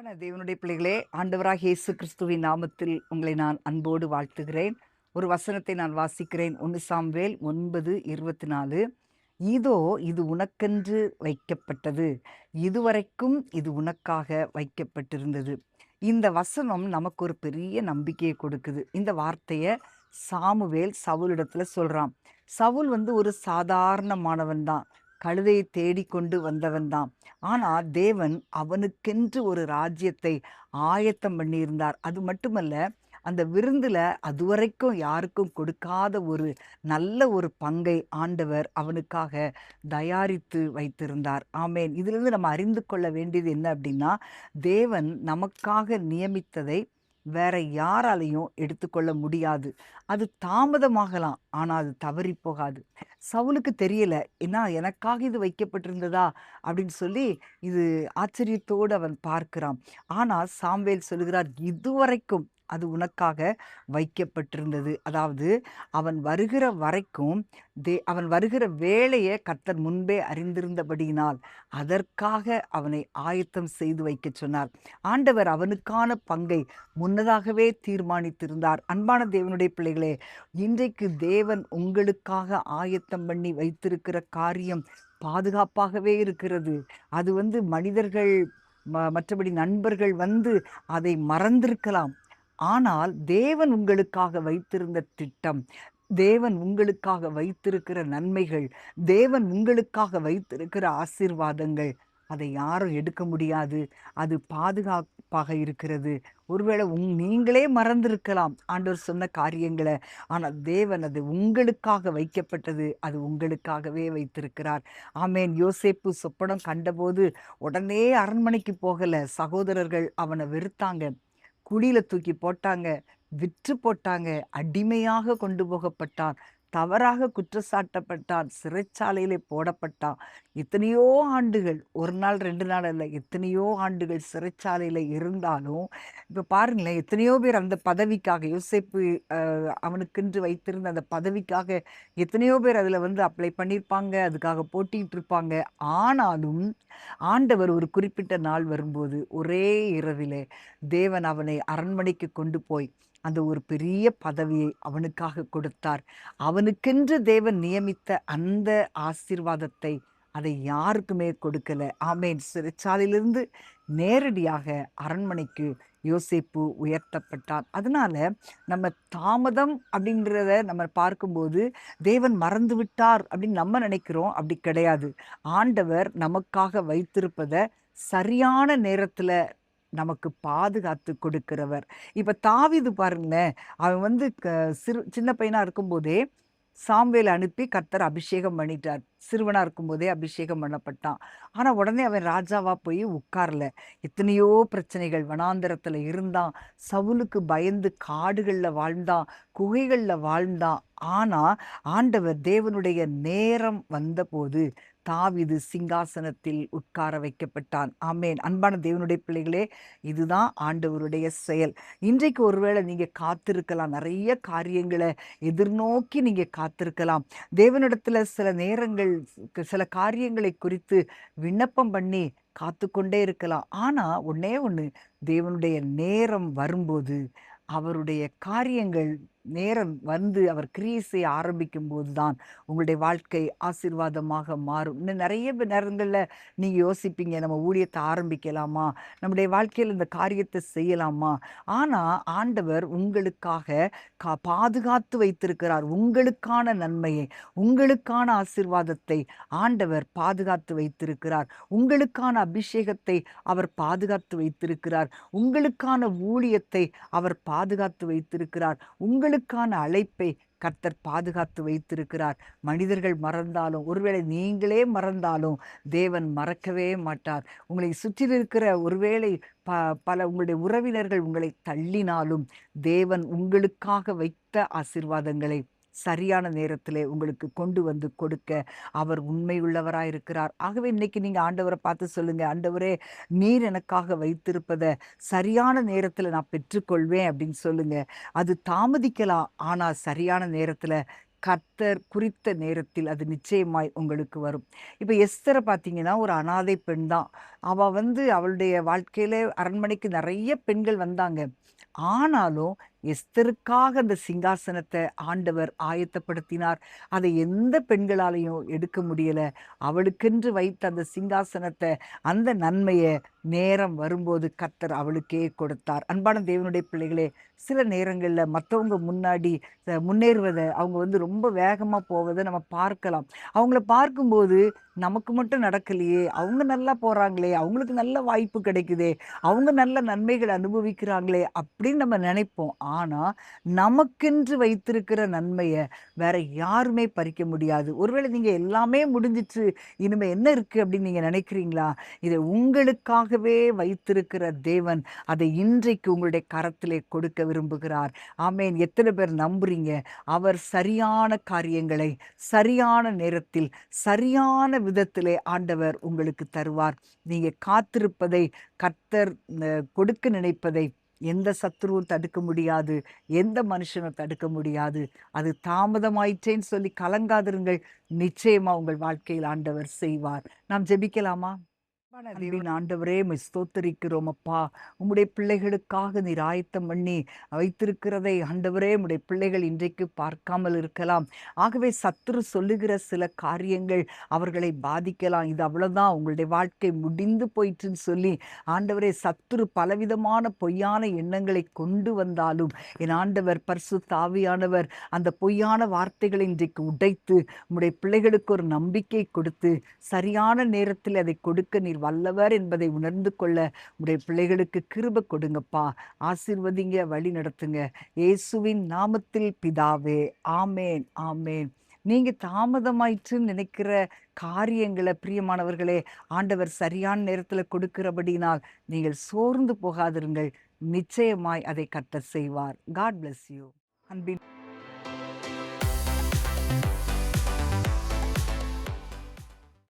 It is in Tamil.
தேவனுடைய பிள்ளைகளே, ஆண்டவராகிய இயேசு கிறிஸ்துவின் நாமத்தில் உங்களை நான் அன்போடு வாழ்த்துகிறேன். ஒரு வசனத்தை நான் வாசிக்கிறேன். 1 சாமுவேல் 9:24. இதோ இது உனக்கென்று வைக்கப்பட்டது, இதுவரைக்கும் இது உனக்காக வைக்கப்பட்டிருந்தது. இந்த வசனம் நமக்கு ஒரு பெரிய நம்பிக்கையை கொடுக்குது. இந்த வார்த்தையை சாமுவேல் சவுலிடத்துல சொல்றான். சவுல் ஒரு சாதாரணமானவன் தான், கழுதையை தேடிக்கொண்டு வந்தவன் தான். ஆனா தேவன் அவனுக்கென்று ஒரு ராஜ்யத்தை ஆயத்தம் பண்ணியிருந்தார். அது மட்டுமல்ல, அந்த விருந்துல அதுவரைக்கும் யாருக்கும் கொடுக்காத ஒரு நல்ல ஒரு பங்கை ஆண்டவர் அவனுக்காக தயாரித்து வைத்திருந்தார். ஆமென். இதிலிருந்து நம்ம அறிந்து கொள்ள வேண்டியது என்ன அப்படின்னா, தேவன் நமக்காக நியமித்ததை வேற யாராலையும் எடுத்துக்கொள்ள முடியாது. அது தாமதமாகலாம், ஆனா அது தவறி போகாது. சவுலுக்கு தெரியல, ஏன்னா எனக்காக இது வைக்கப்பட்டிருந்ததா அப்படின்னு சொல்லி இது ஆச்சரியத்தோடு அவன் பார்க்கிறான். ஆனா சாமுவேல் சொல்லுகிறார், இதுவரைக்கும் அது உனக்காக வைக்கப்பட்டிருந்தது. அதாவது அவன் வருகிற வரைக்கும் அவன் வருகிற வேளையை கர்த்தர் முன்பே அறிந்திருந்தபடியினால் அதற்காக அவனை ஆயத்தம் செய்து வைக்க சொன்னார். ஆண்டவர் அவனுக்கான பங்கை முன்னதாகவே தீர்மானித்திருந்தார். அன்பான தேவனுடைய பிள்ளைகளே, இன்றைக்கு தேவன் உங்களுக்காக ஆயத்தம் பண்ணி வைத்திருக்கிற காரியம் பாதுகாப்பாகவே இருக்கிறது. அது மனிதர்கள் மற்றபடி நண்பர்கள் அதை மறந்திருக்கலாம். ஆனால் தேவன் உங்களுக்காக வைத்திருந்த திட்டம், தேவன் உங்களுக்காக வைத்திருக்கிற நன்மைகள், தேவன் உங்களுக்காக வைத்திருக்கிற ஆசீர்வாதங்கள், அதை யாரும் எடுக்க முடியாது. அது பாதுகாப்பாக இருக்கிறது. ஒருவேளை நீங்களே மறந்திருக்கலாம் ஆண்டவர் சொன்ன காரியங்களை. ஆனால் தேவன் அது உங்களுக்காக வைக்கப்பட்டது, அது உங்களுக்காகவே வைத்திருக்கிறார். ஆமேன். யோசேப்பு சொப்பனம் கண்டபோது உடனே அரண்மனைக்கு போகல. சகோதரர்கள் அவனை வெறுத்தாங்க, குழியில தூக்கி போட்டாங்க, விற்று போட்டாங்க, அடிமையாக கொண்டு போகப்பட்டான், தவறாக குற்றச்சாட்டப்பட்டான், சிறைச்சாலையிலே போடப்பட்டான். எத்தனையோ ஆண்டுகள், ஒரு நாள் 2 நாள் அல்ல, எத்தனையோ ஆண்டுகள் சிறைச்சாலையில இருந்தாலும் இப்ப பாருங்களேன், எத்தனையோ பேர் அந்த பதவிக்காக, யோசேப்பு அவனுக்கென்று வைத்திருந்த அந்த பதவிக்காக எத்தனையோ பேர் அதுல அப்ளை பண்ணியிருப்பாங்க, அதுக்காக போட்டிட்டு இருப்பாங்க. ஆனாலும் ஆண்டவர் ஒரு குறிப்பிட்ட நாள் வரும்போது ஒரே இரவிலே தேவன் அவனை அரண்மனைக்கு கொண்டு போய் அந்த ஒரு பெரிய பதவியை அவனுக்காக கொடுத்தார். அவனுக்கென்று தேவன் நியமித்த அந்த ஆசீர்வாதத்தை அதை யாருக்குமே கொடுக்கல. ஆமேன். சிறைச்சாலையிலிருந்து நேரடியாக அரண்மனைக்கு யோசேப்பு உயர்த்தப்பட்டான். அதனால நம்ம தாமதம் அப்படின்றத நம்ம பார்க்கும்போது தேவன் மறந்து விட்டார் அப்படின்னு நம்ம நினைக்கிறோம். அப்படி கிடையாது. ஆண்டவர் நமக்காக வைத்திருப்பதை சரியான நேரத்துல நமக்கு பாதுகாத்து கொடுக்கிறவர். இப்ப தாவீது பாருங்களேன், அவன் சின்ன பையனா இருக்கும்போதே சாமுவேல் அனுப்பி கர்த்தர் அபிஷேகம் பண்ணிட்டார். சிறுவனா இருக்கும்போதே அபிஷேகம் பண்ணப்பட்டான். ஆனா உடனே அவன் ராஜாவா போய் உட்கார்ல. எத்தனையோ பிரச்சனைகள், வனாந்தரத்துல இருந்தான். சவுலுக்கு பயந்து காடுகள்ல வாழ்ந்தான், குகைகள்ல வாழ்ந்தான். ஆனா ஆண்டவர் தேவனுடைய நேரம் வந்தபோது தாவீது சிங்காசனத்தில் உட்கார வைக்கப்பட்டான். ஆமேன். அன்பான தேவனுடைய பிள்ளைகளே, இதுதான் ஆண்டவருடைய செயல். இன்றைக்கு ஒருவேளை நீங்க காத்திருக்கலாம், நிறைய காரியங்களை எதிர்நோக்கி நீங்க காத்திருக்கலாம். தேவனிடத்துல சில நேரங்கள் சில காரியங்களை குறித்து விண்ணப்பம் பண்ணி காத்துக்கொண்டே இருக்கலாம். ஆனா ஒண்ணே ஒண்ணு, தேவனுடைய நேரம் வரும்போது, அவருடைய காரியங்கள் நேரம் அவர் கிரியை செய்ய ஆரம்பிக்கும் போதுதான் உங்களுடைய வாழ்க்கை ஆசீர்வாதமாக மாறும். இன்னும் நிறைய நேரங்கள்ல நீங்க யோசிப்பீங்க, நம்ம ஊழியத்தை ஆரம்பிக்கலாமா, நம்முடைய வாழ்க்கையில் இந்த காரியத்தை செய்யலாமா? ஆனா ஆண்டவர் உங்களுக்காக பாதுகாத்து வைத்திருக்கிறார். உங்களுக்கான நன்மையை, உங்களுக்கான ஆசீர்வாதத்தை ஆண்டவர் பாதுகாத்து வைத்திருக்கிறார். உங்களுக்கான அபிஷேகத்தை அவர் பாதுகாத்து வைத்திருக்கிறார். உங்களுக்கான ஊழியத்தை அவர் பாதுகாத்து வைத்திருக்கிறார். உங்களுக்கான அழைப்பை கர்த்தர் பாதுகாத்து வைத்திருக்கிறார். மனிதர்கள் மறந்தாலும், ஒருவேளை நீங்களே மறந்தாலும் தேவன் மறக்கவே மாட்டார். உங்களை சுற்றி இருக்கிற ஒருவேளை பல உங்களுடைய உறவினர்கள் உங்களை தள்ளினாலும் தேவன் உங்களுக்காக வைத்த ஆசீர்வாதங்களை சரியான நேரத்திலே உங்களுக்கு கொண்டு வந்து கொடுக்க அவர் உண்மையுள்ளவராயிருக்கிறார். ஆகவே இன்னைக்கு நீங்க ஆண்டவரை பார்த்து சொல்லுங்க, ஆண்டவரே, நீர் எனக்காக வைத்திருப்பதை சரியான நேரத்துல நான் பெற்றுக்கொள்வேன் அப்படின்னு சொல்லுங்க. அது தாமதிக்கலாம், ஆனா சரியான நேரத்துல கர்த்தர் குறித்த நேரத்தில் அது நிச்சயமாய் உங்களுக்கு வரும். இப்ப எஸ்தர பார்த்தீங்கன்னா, ஒரு அனாதை பெண் தான். அவ அவளுடைய வாழ்க்கையில அரண்மனைக்கு நெறைய பெண்கள் வந்தாங்க. ஆனாலும் எஸ்தருக்காக அந்த சிங்காசனத்த ஆண்டவர் ஆயத்தப்படுத்தினார். அதை எந்த பெண்களாலயும் எடுக்க முடியல. அவளுக்கென்று வைத்த அந்த சிங்காசனத்த, அந்த நன்மைய நேரம் வரும்போது கர்த்தர் அவளுக்கே கொடுத்தார். அன்பான தேவனுடைய பிள்ளைகளே, சில நேரங்கள்ல மத்தவங்க முன்னாடி முன்னேறுவத, அவங்க ரொம்ப வேகமா போவத நம்ம பார்க்கலாம். அவங்கள பார்க்கும்போது, நமக்கு மட்டும் நடக்கலையே, அவங்க நல்லா போறாங்களே, அவங்களுக்கு நல்ல வாய்ப்பு கிடைக்குதே, அவங்க நல்ல நன்மைகள அனுபவிக்கிறாங்களே அப்படின்னு நம்ம நினைப்போம். ஆனா, நமக்கென்று வைத்திருக்கிற நன்மைய வேற யாருமே பறிக்க முடியாது. ஒருவேளை நீங்க எல்லாமே முடிஞ்சிச்சு, இனிமே என்ன இருக்கு அப்படின்னு நீங்க நினைக்கிறீங்களா? இதை உங்களுக்காகவே வைத்திருக்கிற தேவன், அதை இன்றைக்கு உங்களுடைய கரத்திலே கொடுக்க விரும்புகிறார். ஆமென். எத்தனை பேர் நம்புறீங்க? அவர் சரியான காரியங்களை சரியான நேரத்தில் சரியான விதத்திலே ஆண்டவர் உங்களுக்கு தருவார். நீங்க காத்திருப்பதை கர்த்தர் கொடுக்க நினைப்பதை எந்த சத்துருவும் தடுக்க முடியாது. எந்த மனுஷனும் தடுக்க முடியாது. அது தாமதமாயிற்றேன்னு சொல்லி கலங்காதிருங்கள். நிச்சயமா உங்கள் வாழ்க்கையில் ஆண்டவர் செய்வார். நாம் ஜெபிக்கலாமா? அன்பின் ஆண்டவரே, உம்மை ஸ்தோத்தரிக்கிறோம் அப்பா. உம்முடைய பிள்ளைகளுக்காக நீர் ஆயத்தம் பண்ணி வைத்திருக்கிறதை ஆண்டவரே, உம்முடைய பிள்ளைகள் இன்றைக்கு பார்க்காமல் இருக்கலாம். ஆகவே சத்துரு சொல்லுகிற சில காரியங்கள் அவர்களை பாதிக்கலாம். இது அவ்வளவுதான், உங்களுடைய வாழ்க்கை முடிந்து போயிற்றுன்னு சொல்லி ஆண்டவரே, சத்துரு பலவிதமான பொய்யான எண்ணங்களை கொண்டு வந்தாலும் என் ஆண்டவர் பரிசுத்த ஆவியானவர் அந்த பொய்யான வார்த்தைகளை இன்றைக்கு உடைத்து உம்முடைய பிள்ளைகளுக்கு ஒரு நம்பிக்கை கொடுத்து சரியான நேரத்தில் அதை கொடுக்க நீர் வல்லவர் என்பதை உணர்ந்து கொள்ள உடைய பிள்ளைகளுக்கு கிருபை கொடுங்கப்பா. ஆசீர்வதிங்க, வழி நடத்துங்க. இயேசுவின் நாமத்தில் பிதாவே, ஆமேன், ஆமேன். நீங்க தாமதமாயிற்றுன்னு நினைக்கிற காரியங்களை பிரியமானவர்களே, ஆண்டவர் சரியான நேரத்துல கொடுக்கிறபடினால் நீங்கள் சோர்ந்து போகாதிருங்கள். நிச்சயமாய் அதை கர்த்தர் செய்வார். God bless you. அன்பின்